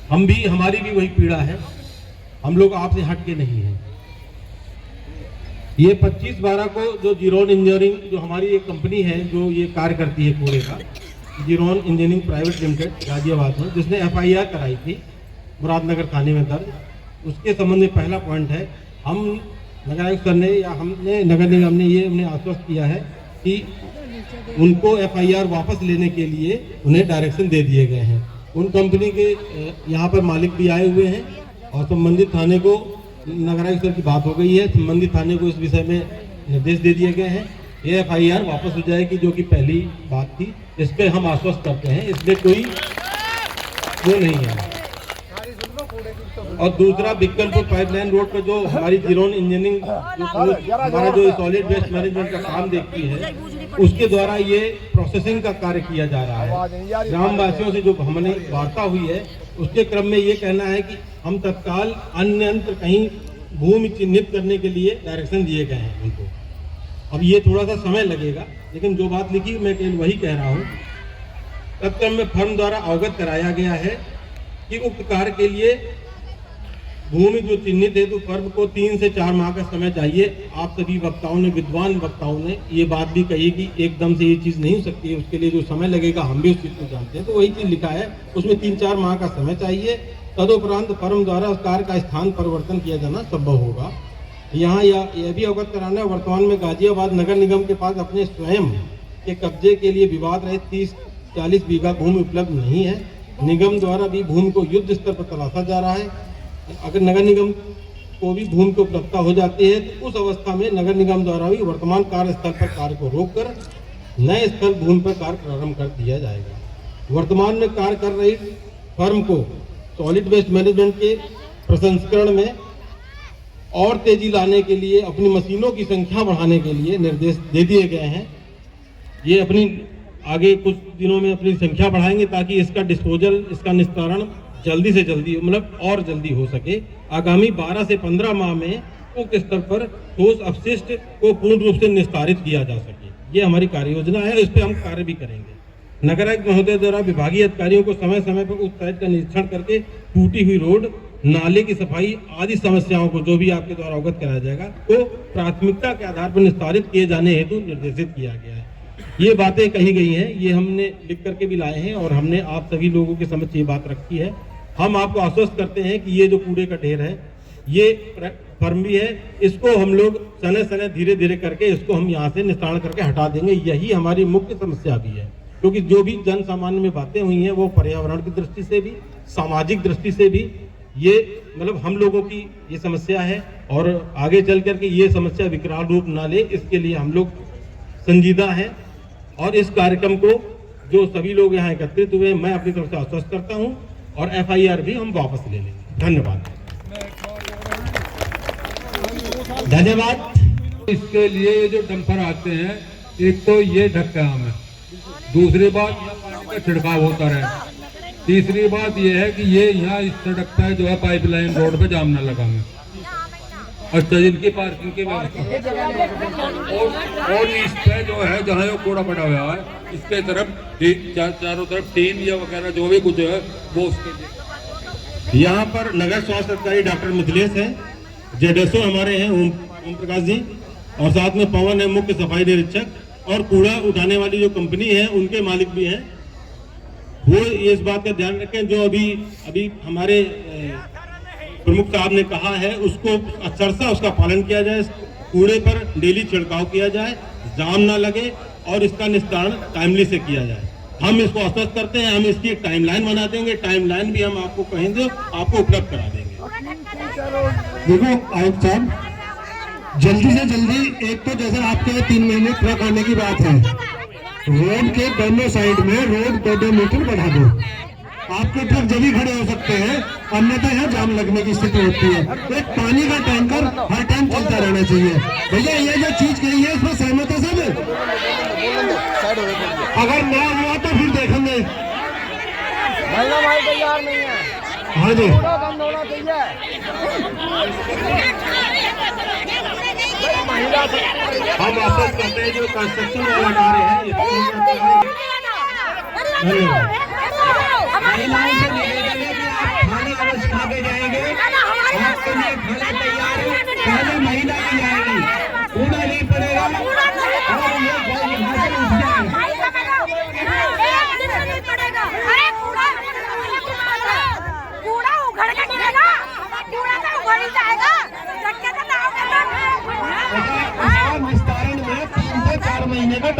हमारी भी वही पीड़ा है, हम लोग आपसे हट के नहीं हैं। ये 25/12 को जो जीरोन इंजीनियरिंग जो हमारी एक कंपनी है जो ये कार्य करती है कूड़े का, जीरोन इंजीनियरिंग प्राइवेट लिमिटेड गाजियाबाद में, जिसने FIR कराई थी मुरादनगर थाने में दर्ज, उसके संबंध में पहला पॉइंट है, हम नगर आयुक्त सर ने या हमने नगर निगम ने ये उन्हें आश्वस्त किया है कि उनको FIR वापस लेने के लिए उन्हें डायरेक्शन दे दिए गए हैं। उन कंपनी के यहाँ पर मालिक भी आए हुए हैं और संबंधित थाने को, नगर आयुक्त सर की बात हो गई है, संबंधित थाने को इस विषय में निर्देश दे दिए गए हैं। ये FIR वापस हो जाएगी, जो कि पहली बात थी, इस पर हम आश्वस्त करते हैं, इसमें कोई वो नहीं है। और दूसरा विक्रमपुर पाइपलाइन रोड पर जो हमारी जीरोन इंजीनियरिंग हमारा जो सॉलिड वेस्ट मैनेजमेंट का काम देखती है, उसके द्वारा ये प्रोसेसिंग का कार्य किया जा रहा है। ग्रामवासियों से जो हमने वार्ता हुई है, उसके क्रम में ये कहना है कि हम तत्काल अन्यत्र कहीं भूमि चिन्हित करने के लिए डायरेक्शन दिए गए हैं उनको। अब ये थोड़ा सा समय लगेगा, लेकिन जो बात लिखी मैं केवल वही कह रहा हूँ। तत्क्रम में फर्म द्वारा अवगत कराया गया है कि उक्त कार्य के लिए भूमि जो चिन्हित है तो फर्म को 3 से 4 माह का समय चाहिए। आप सभी वक्ताओं ने, विद्वान वक्ताओं ने ये बात भी कही कि एकदम से ये चीज़ नहीं हो सकती है, उसके लिए जो समय लगेगा हम भी उस चीज़ को जानते हैं, तो वही चीज़ लिखा है, उसमें 3-4 माह का समय चाहिए। तदुपरांत फर्म द्वारा उस कार्य का स्थान परिवर्तन किया जाना संभव होगा। यहाँ यह भी अवगत कराना है, वर्तमान में गाजियाबाद नगर निगम के पास अपने स्वयं के कब्जे के लिए विवाद रहित 30-40 बीघा भूमि उपलब्ध नहीं है। निगम द्वारा भी भूमि को युद्ध स्तर पर तलाशा जा रहा है। अगर नगर निगम को भी भूमि की उपलब्धता हो जाती है तो उस अवस्था में नगर निगम द्वारा भी वर्तमान कार्यस्थल पर कार्य को रोककर नए स्थल भूमि पर कार्य प्रारंभ कर दिया जाएगा। वर्तमान में कार्य कर रही फर्म को सॉलिड वेस्ट मैनेजमेंट के प्रसंस्करण में और तेजी लाने के लिए अपनी मशीनों की संख्या बढ़ाने के लिए निर्देश दे दिए गए हैं। ये अपनी आगे कुछ दिनों में अपनी संख्या बढ़ाएंगे ताकि इसका डिस्पोजल, इसका निस्तारण जल्दी से जल्दी, मतलब और जल्दी हो सके। आगामी 12 से 15 माह में उक्त स्तर पर ठोस अपशिष्ट को पूर्ण रूप से निस्तारित किया जा सके, ये हमारी कार्य योजना है। इस पर हम कार्य भी करेंगे। नगर आयुक्त महोदय द्वारा विभागीय अधिकारियों को समय समय पर उस साइट का निरीक्षण करके टूटी हुई रोड, नाले की सफाई आदि समस्याओं को जो भी आपके द्वारा अवगत कराया जाएगा तो प्राथमिकता के आधार पर निस्तारित किए जाने हेतु निर्देशित किया गया है। ये बातें कही गई हैं, ये हमने लिख करके भी लाए हैं और हमने आप सभी लोगों के समक्ष ये बात रखी है। हम आपको आश्वस्त करते हैं कि ये जो कूड़े का ढेर है, ये फर्म भी है, इसको हम लोग समय समय धीरे धीरे करके इसको हम यहाँ से निस्तारण करके हटा देंगे। यही हमारी मुख्य समस्या भी है, क्योंकि जो भी जन सामान्य में बातें हुई हैं वो पर्यावरण की दृष्टि से भी, सामाजिक दृष्टि से भी ये मतलब हम लोगों की ये समस्या है और आगे चल करके ये समस्या विकराल रूप ना ले, इसके लिए हम लोग संजीदा हैं। और इस कार्यक्रम को जो सभी लोग यहाँ एकत्रित हुए, मैं अपनी तरफ से आश्वस्त करता हूँ और FIR भी हम वापस ले लेंगे। धन्यवाद। धन्यवाद। इसके लिए जो डंपर आते हैं, एक तो ये ढक्काम है, दूसरी बात पानी का छिड़काव होता रहे, तीसरी बात ये है कि ये यहाँ इस सड़क पर जो है पाइपलाइन रोड पे जाम न लगा में। अच्छा, जिनकी पार्किंग की व्यवस्था और इस पे जो है जहाँ ये कूड़ा पड़ा हुआ है, इसके तरफ चारों तरफ टीन या वगैरह जो भी कुछ है वो उसके। यहाँ पर नगर स्वास्थ्य अधिकारी डॉक्टर मिथिलेश हैं, जेडएसओ हमारे हैं ओम प्रकाश जी, और साथ में पवन है मुख्य सफाई निरीक्षक, और कूड़ा उठाने वाली जो कंपनी है उनके मालिक भी हैं। वो इस बात का ध्यान रखें, जो अभी हमारे प्रमुख साहब ने कहा है उसको अक्षरशः उसका पालन किया जाए। कूड़े पर डेली छिड़काव किया जाए, जाम ना लगे और इसका निस्तारण टाइमली से किया जाए। हम इसको आश्वस्त करते हैं, हम इसकी एक टाइमलाइन बना देंगे, टाइमलाइन भी हम आपको कहेंगे, आपको उपलब्ध करा देंगे। देखो आयुक्त साहब, जल्दी से जल्दी, एक तो जैसे आपके 3 महीने ट्रक आने की बात है, रोड के दोनों साइड में रोड 2-2 मीटर बढ़ा दो। आपके ट्रक जल्दी खड़े हो सकते हैं, अन्यथा यहाँ जाम लगने की स्थिति होती है। एक पानी का टैंकर हर टाइम चलता रहना चाहिए। भैया ये जो चीज कही है इसमें सहमत है सब? अगर ना हुआ तो फिर देखेंगे। भाई तैयार नहीं है। हाँ जी, बंद होना चाहिए। हम वापस करते हैं जो कंस्ट्रक्शन वाला कार्य है।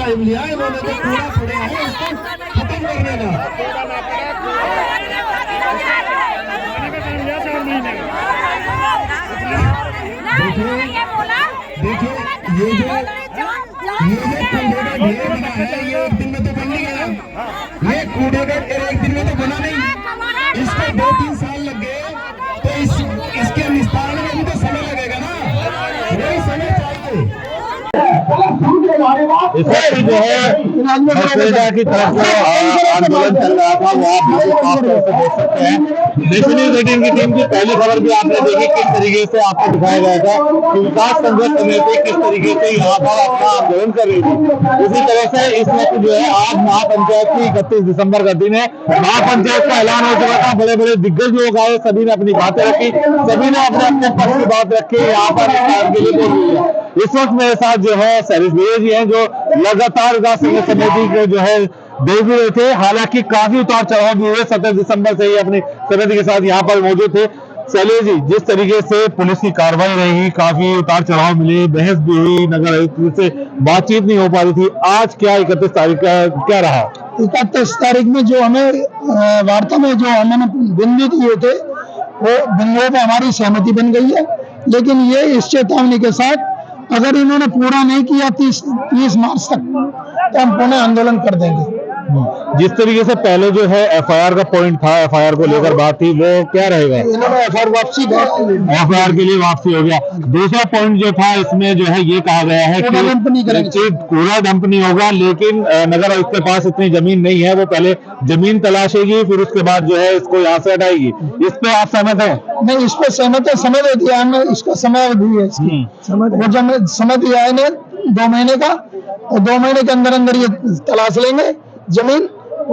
टाइम लिया इन्होंने, जो कूड़ा पड़ा है उसको खत्म करने का। देखिए ये जो कूड़े का ढेर बना है, ये एक दिन में तो बन नहीं गया। ये कूड़े का ढेर एक दिन में तो बना नहीं, इसको 2-3 साल लग गए, तो इसके निस्तारण में भी तो समय लगेगा ना, वही समय चाहिए। इस वक्त जो है नौसेना की तरफ से आंदोलन चल रहा था, वो आप देख सकते हैं। नेशन न्यूज 18 की टीम की पहली खबर भी आपने देखी, किस तरीके से आपको दिखाया गया था कि विकास संघर्ष समिति किस तरीके से यहाँ पर अपना आंदोलन कर रही थी। इसी तरह से इस वक्त जो है आज महापंचायत की 31 दिसंबर का दिन है। महापंचायत का ऐलान हो चुका था, बड़े बड़े दिग्गज लोग आए, सभी ने अपनी बातें रखी, सभी ने अपने अपने पक्ष की बात रखी, यहाँ पर के लिए बोल रही है। इस वक्त मेरे साथ जो है सैरिश भैया जी हैं, जो लगातार विकास संघर्ष समिति को जो है देख भी रहे थे। हालांकि काफी उतार चढ़ाव भी हुए, 17 दिसंबर से ही अपनी समिति के साथ यहाँ पर मौजूद थे। शैलेश जी, जिस तरीके से पुलिस की कार्रवाई रही, काफी उतार चढ़ाव मिले, बहस भी हुई, नगर आयुक्त से बातचीत नहीं हो पा रही थी, आज क्या 31 तारीख का क्या रहा? 31 तारीख में जो हमें वार्ता में जो हमने बिंदु दिए थे, वो बिंदुओं पर हमारी सहमति बन गई है। लेकिन ये इस चेतावनी के साथ, अगर इन्होंने पूरा नहीं किया 30 मार्च तक, तो हम पुनः आंदोलन कर देंगे। जिस तरीके से पहले जो है एफआईआर का पॉइंट था, एफआईआर को लेकर बात थी, वो क्या रहेगा? इन्होंने एफआईआर वापसी एफआईआर के लिए वापसी हो गया। दूसरा पॉइंट जो था इसमें जो है ये कहा गया है कि कूड़ा डंप नहीं होगा, लेकिन नगर आयुक्त के पास इतनी जमीन नहीं है, वो पहले जमीन तलाशेगी, फिर उसके बाद जो है इसको यहाँ से हटाएगी। इस पे आप सहमत हैं? नहीं, इस पे सहमत है, समय दे दिया हमने, इसका समय अवधि है इसकी। समय दिया है इन्हें 2 महीने का, और 2 महीने के अंदर अंदर ये तलाश लेंगे जमीन।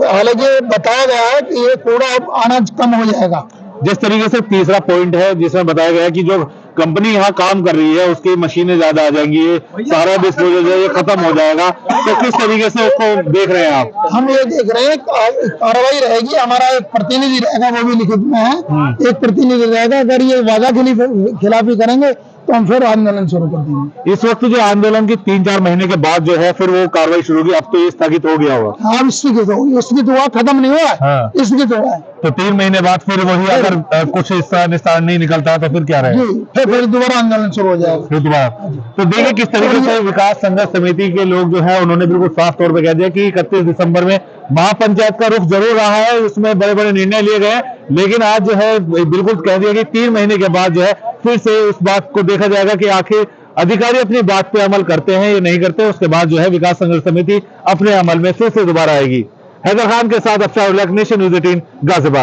हालांकि बताया गया है कि ये कूड़ा अब आना कम हो जाएगा। जिस तरीके से तीसरा पॉइंट है जिसमें बताया गया है कि जो कंपनी यहाँ काम कर रही है उसकी मशीनें ज्यादा आ जाएंगी, सारा डिस्पोजल ये खत्म हो जाएगा, तो किस तरीके से उसको देख रहे हैं आप? हम ये देख रहे हैं कार्रवाई रहेगी, हमारा एक प्रतिनिधि रहेगा, वो भी लिखित में है, एक प्रतिनिधि रहेगा। अगर ये वादा खिलाफी करेंगे तो हम फिर आंदोलन शुरू कर देंगे। इस वक्त जो आंदोलन की 3-4 महीने के बाद जो है फिर वो कार्रवाई शुरू होगी, अब तो ये स्थगित हो गया होगा। हाँ, स्थगित हुआ, खत्म नहीं हुआ, स्थगित हुआ है। तो 3 महीने बाद फिर वही अगर कुछ हिस्सा निस्तारण नहीं निकलता तो फिर क्या रहेगा? फिर दोबारा आंदोलन शुरू हो जाएगा। फिर दोबारा। तो देखिए किस तरीके से विकास संघर्ष समिति के लोग जो है उन्होंने बिल्कुल साफ तौर पर कह दिया कि 31 दिसंबर में महापंचायत का रुख जरूर रहा है, उसमें बड़े बड़े निर्णय लिए गए, लेकिन आज जो है बिल्कुल कह दिया कि 3 महीने के बाद जो है फिर से उस बात को देखा जाएगा कि आखिर अधिकारी अपनी बात पे अमल करते हैं या नहीं करते। उसके बाद जो है विकास संघर्ष समिति अपने अमल में फिर से दोबारा आएगी। हैदर खान के साथ अफसार उल हक, नेशन न्यूज 18 गाजियाबाद।